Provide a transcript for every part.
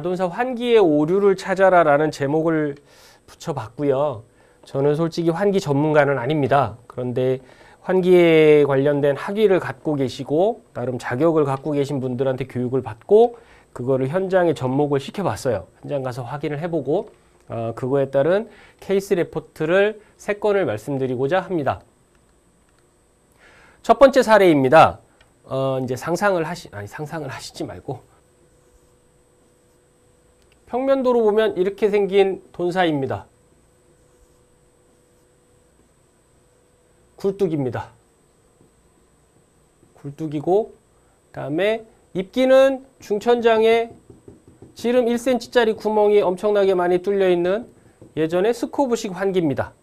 가동사 환기의 오류를 찾아라 라는 제목을 붙여봤고요. 저는 솔직히 환기 전문가는 아닙니다. 그런데 환기에 관련된 학위를 갖고 계시고 나름 자격을 갖고 계신 분들한테 교육을 받고 그거를 현장에 접목을 시켜봤어요. 현장 가서 확인을 해보고 그거에 따른 케이스 레포트를 3건을 말씀드리고자 합니다. 첫 번째 사례입니다. 이제 상상을 하시지 말고 평면도로 보면 이렇게 생긴 돈사입니다. 굴뚝입니다. 굴뚝이고 그다음에 입기는 중천장에 지름 1cm짜리 구멍이 엄청나게 많이 뚫려 있는 예전의 스코브식 환기입니다.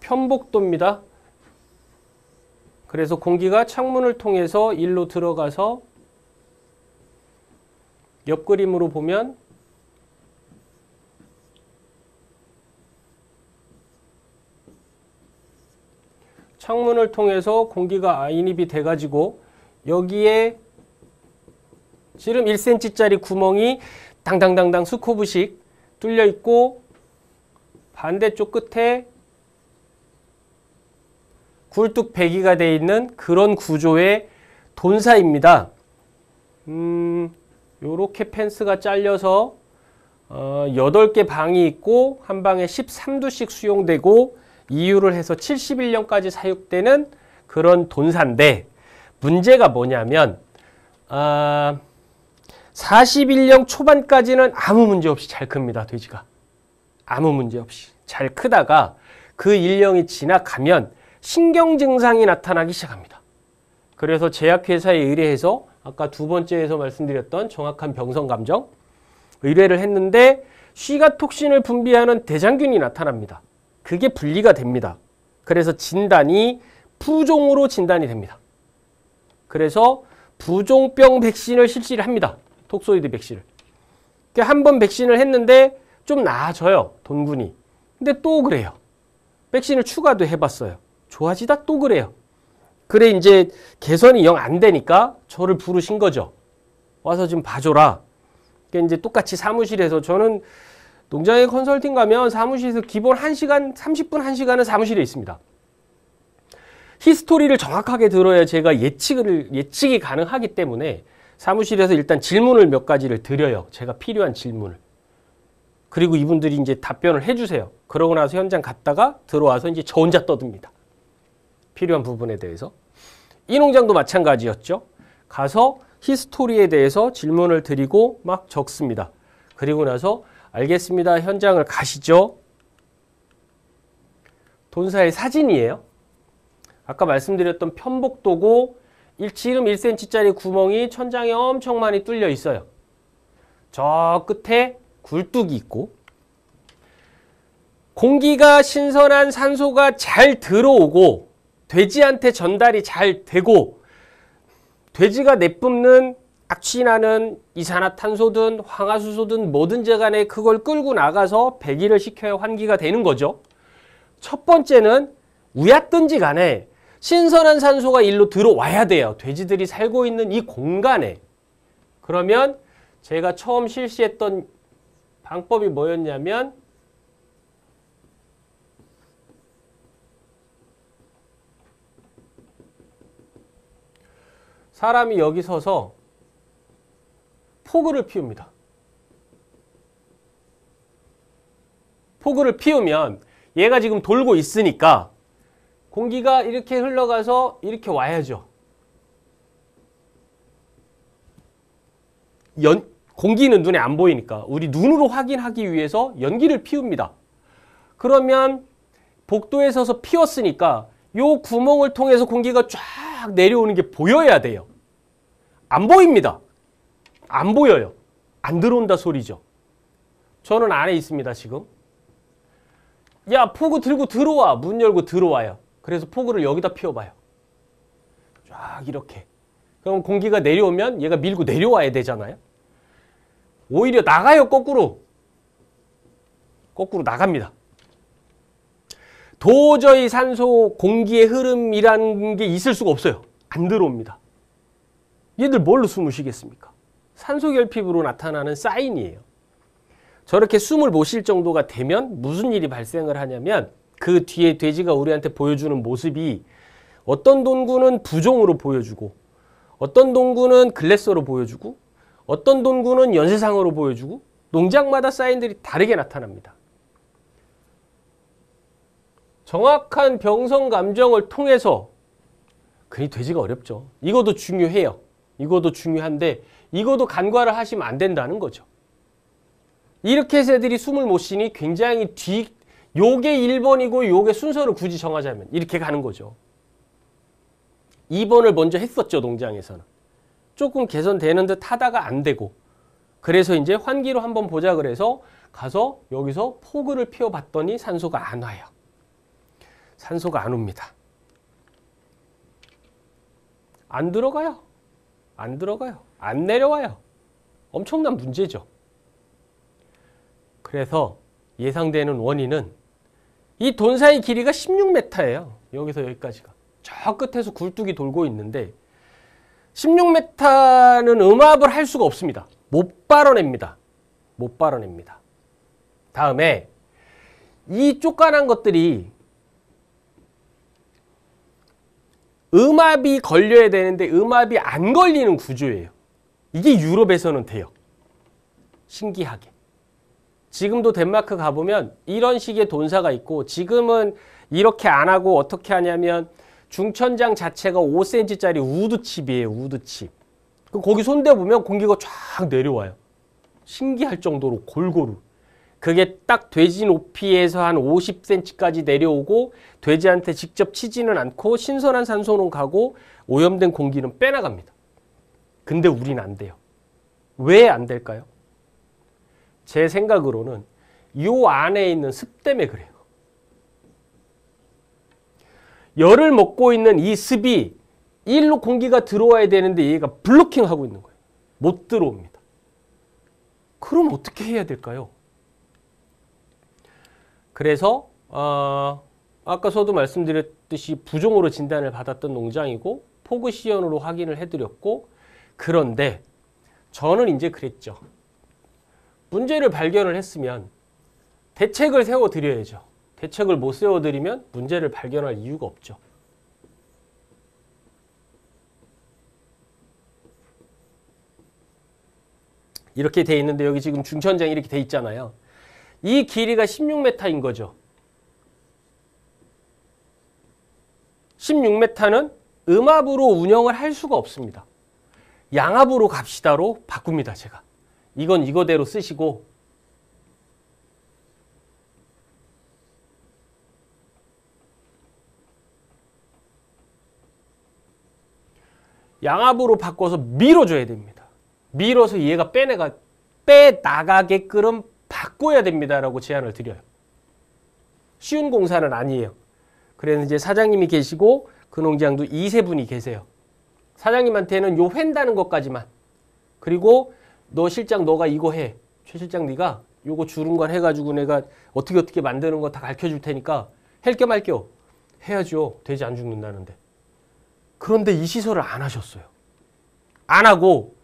편복도입니다. 그래서 공기가 창문을 통해서 일로 들어가서 옆 그림으로 보면 창문을 통해서 공기가 인입이 돼가지고 여기에 지름 1cm짜리 구멍이 당당당당 스코브식 뚫려 있고 반대쪽 끝에 굴뚝 배기가 되어 있는 그런 구조의 돈사입니다. 요렇게 펜스가 잘려서 8개 방이 있고 한 방에 13두씩 수용되고 이유를 해서 71년까지 사육되는 그런 돈사인데 문제가 뭐냐면 41년 초반까지는 아무 문제 없이 잘 큽니다. 돼지가. 아무 문제 없이 잘 크다가 그 일령이 지나가면 신경 증상이 나타나기 시작합니다. 그래서 제약회사에 의뢰해서 아까 두 번째에서 말씀드렸던 정확한 병성 감정 의뢰를 했는데 쉬가톡신을 분비하는 대장균이 나타납니다. 그게 분리가 됩니다. 그래서 진단이 부종으로 진단이 됩니다. 그래서 부종병 백신을 실시를 합니다. 톡소이드 백신을. 한 번 백신을 했는데 좀 나아져요. 돈군이. 근데 또 그래요. 백신을 추가도 해봤어요. 좋아지다 또 그래요. 그래 이제 개선이 영 안 되니까 저를 부르신 거죠. 와서 좀 봐줘라. 그러니까 이제 똑같이 사무실에서 저는 농장에 컨설팅 가면 사무실에서 기본 1시간, 30분 1시간은 사무실에 있습니다. 히스토리를 정확하게 들어야 제가 예측이 가능하기 때문에 사무실에서 일단 질문을 몇 가지를 드려요. 제가 필요한 질문을. 그리고 이분들이 이제 답변을 해주세요. 그러고 나서 현장 갔다가 들어와서 이제 저 혼자 떠듭니다. 필요한 부분에 대해서. 이 농장도 마찬가지였죠. 가서 히스토리에 대해서 질문을 드리고 막 적습니다. 그리고 나서 알겠습니다. 현장을 가시죠. 돈사의 사진이에요. 아까 말씀드렸던 편복도고 지름 1cm짜리 구멍이 천장에 엄청 많이 뚫려 있어요. 저 끝에 굴뚝이 있고 공기가 신선한 산소가 잘 들어오고 돼지한테 전달이 잘 되고 돼지가 내뿜는 악취나는 이산화탄소든 황화수소든 뭐든지 간에 그걸 끌고 나가서 배기를 시켜야 환기가 되는 거죠. 첫 번째는 우얏든지 간에 신선한 산소가 일로 들어와야 돼요. 돼지들이 살고 있는 이 공간에. 그러면 제가 처음 실시했던 방법이 뭐였냐면 사람이 여기 서서 포그를 피웁니다. 포그를 피우면 얘가 지금 돌고 있으니까 공기가 이렇게 흘러가서 이렇게 와야죠. 공기는 눈에 안 보이니까 우리 눈으로 확인하기 위해서 연기를 피웁니다. 그러면 복도에 서서 피웠으니까 요 구멍을 통해서 공기가 쫙 내려오는 게 보여야 돼요. 안 보입니다. 안 보여요. 안 들어온다 소리죠. 저는 안에 있습니다, 지금. 야, 포그 들고 들어와. 문 열고 들어와요. 그래서 포그를 여기다 피워봐요. 쫙 이렇게. 그럼 공기가 내려오면 얘가 밀고 내려와야 되잖아요. 오히려 나가요, 거꾸로. 거꾸로 나갑니다. 도저히 산소 공기의 흐름이라는 게 있을 수가 없어요. 안 들어옵니다. 얘들 뭘로 숨을 쉬겠습니까? 산소 결핍으로 나타나는 사인이에요. 저렇게 숨을 못 쉴 정도가 되면 무슨 일이 발생을 하냐면 그 뒤에 돼지가 우리한테 보여주는 모습이 어떤 동구는 부종으로 보여주고 어떤 동구는 글래서로 보여주고 어떤 동구는 연쇄상으로 보여주고 농장마다 사인들이 다르게 나타납니다. 정확한 병성 감정을 통해서 그니 돼지가 어렵죠. 이것도 중요해요. 이것도 중요한데 이것도 간과를 하시면 안 된다는 거죠. 이렇게 해서 애들이 숨을 못 쉬니 굉장히 요게 1번이고 요게 순서를 굳이 정하자면 이렇게 가는 거죠. 2번을 먼저 했었죠. 농장에서는. 조금 개선되는 듯 하다가 안 되고 그래서 이제 환기로 한번 보자 그래서 가서 여기서 포그를 피워봤더니 산소가 안 와요. 산소가 안 옵니다. 안 들어가요. 안 들어가요. 안 내려와요. 엄청난 문제죠. 그래서 예상되는 원인은 이 돈사의 길이가 16m예요. 여기서 여기까지가. 저 끝에서 굴뚝이 돌고 있는데 16m는 음압을 할 수가 없습니다. 못 발원합니다. 못 발원합니다. 다음에 이 쪼까난 것들이 음압이 걸려야 되는데 음압이 안 걸리는 구조예요. 이게 유럽에서는 돼요. 신기하게. 지금도 덴마크 가보면 이런 식의 돈사가 있고 지금은 이렇게 안 하고 어떻게 하냐면 중천장 자체가 5cm짜리 우드칩이에요. 우드칩. 거기 손대보면 공기가 쫙 내려와요. 신기할 정도로 골고루. 그게 딱 돼지 높이에서 한 50cm까지 내려오고 돼지한테 직접 치지는 않고 신선한 산소는 가고 오염된 공기는 빼나갑니다. 근데 우린 안 돼요. 왜 안 될까요? 제 생각으로는 요 안에 있는 습 때문에 그래요. 열을 먹고 있는 이 습이 일로 공기가 들어와야 되는데 얘가 블로킹하고 있는 거예요. 못 들어옵니다. 그럼 어떻게 해야 될까요? 그래서 아까서도 말씀드렸듯이 부종으로 진단을 받았던 농장이고 포그 시연으로 확인을 해드렸고 그런데 저는 이제 그랬죠. 문제를 발견을 했으면 대책을 세워드려야죠. 대책을 못 세워드리면 문제를 발견할 이유가 없죠. 이렇게 돼 있는데 여기 지금 중천장이 이렇게 돼 있잖아요. 이 길이가 16m인 거죠. 16m는 음압으로 운영을 할 수가 없습니다. 양압으로 갑시다로 바꿉니다. 제가. 이건 이거대로 쓰시고 양압으로 바꿔서 밀어줘야 됩니다. 밀어서 얘가 빼나가게끔 바꿔야 됩니다라고 제안을 드려요. 쉬운 공사는 아니에요. 그래서 이제 사장님이 계시고 그 농장도 2~3분이 계세요. 사장님한테는 요 횟다는 것까지만 그리고 너 실장 너가 이거 해. 최 실장 네가 요거 주는 건 해가지고 내가 어떻게 만드는 거 다 가르쳐줄 테니까 할 겸 말 겸 해야죠. 돼지 안 죽는다는데. 그런데 이 시설을 안 하셨어요. 안 하고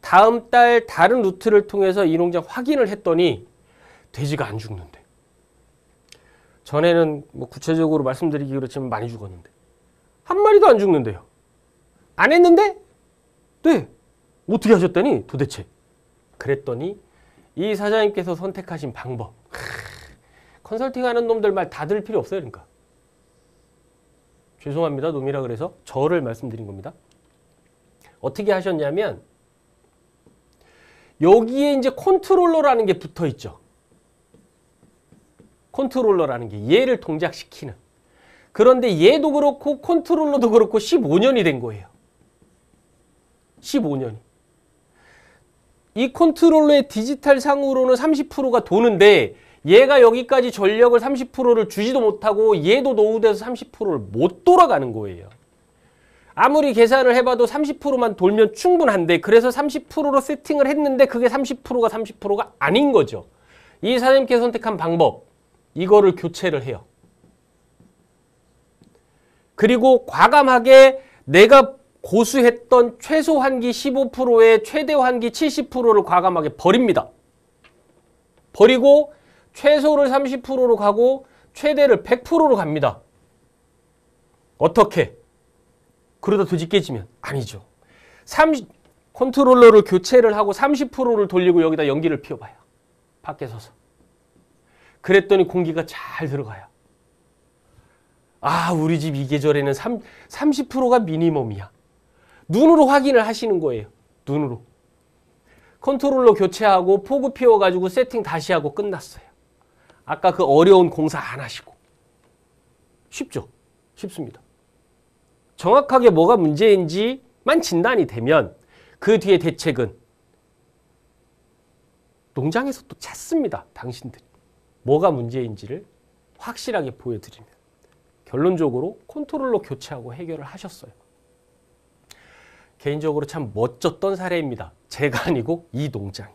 다음 달 다른 루트를 통해서 이 농장 확인을 했더니 돼지가 안 죽는데. 전에는 뭐 구체적으로 말씀드리기 그렇지만 많이 죽었는데 한 마리도 안 죽는데요. 안 했는데? 네. 어떻게 하셨더니 도대체? 그랬더니 이 사장님께서 선택하신 방법. 컨설팅하는 놈들 말 다 들을 필요 없어요. 그러니까. 죄송합니다. 놈이라 그래서 저를 말씀드린 겁니다. 어떻게 하셨냐면 여기에 이제 컨트롤러라는 게 붙어 있죠. 컨트롤러라는 게 얘를 동작시키는. 그런데 얘도 그렇고 컨트롤러도 그렇고 15년이 된 거예요. 15년이. 이 컨트롤러의 디지털 상으로는 30%가 도는데 얘가 여기까지 전력을 30%를 주지도 못하고 얘도 노후돼서 30%를 못 돌아가는 거예요. 아무리 계산을 해봐도 30%만 돌면 충분한데 그래서 30%로 세팅을 했는데 그게 30%가 아닌 거죠. 이 사장님께서 선택한 방법, 이거를 교체를 해요. 그리고 과감하게 내가 고수했던 최소 환기 15%에 최대 환기 70%를 과감하게 버립니다. 버리고 최소를 30%로 가고 최대를 100%로 갑니다. 어떻게? 그러다 도지 깨지면? 아니죠. 컨트롤러를 교체를 하고 30%를 돌리고 여기다 연기를 피워봐요. 밖에 서서. 그랬더니 공기가 잘 들어가요. 아, 우리 집 이 계절에는 30%가 미니멈이야. 눈으로 확인을 하시는 거예요. 눈으로. 컨트롤러 교체하고 포구 피워가지고 세팅 다시 하고 끝났어요. 아까 그 어려운 공사 안 하시고. 쉽죠? 쉽습니다. 정확하게 뭐가 문제인지만 진단이 되면 그 뒤에 대책은 농장에서 또 찾습니다. 당신들이. 뭐가 문제인지를 확실하게 보여드리면. 결론적으로 컨트롤러 교체하고 해결을 하셨어요. 개인적으로 참 멋졌던 사례입니다. 제가 아니고 이 농장이.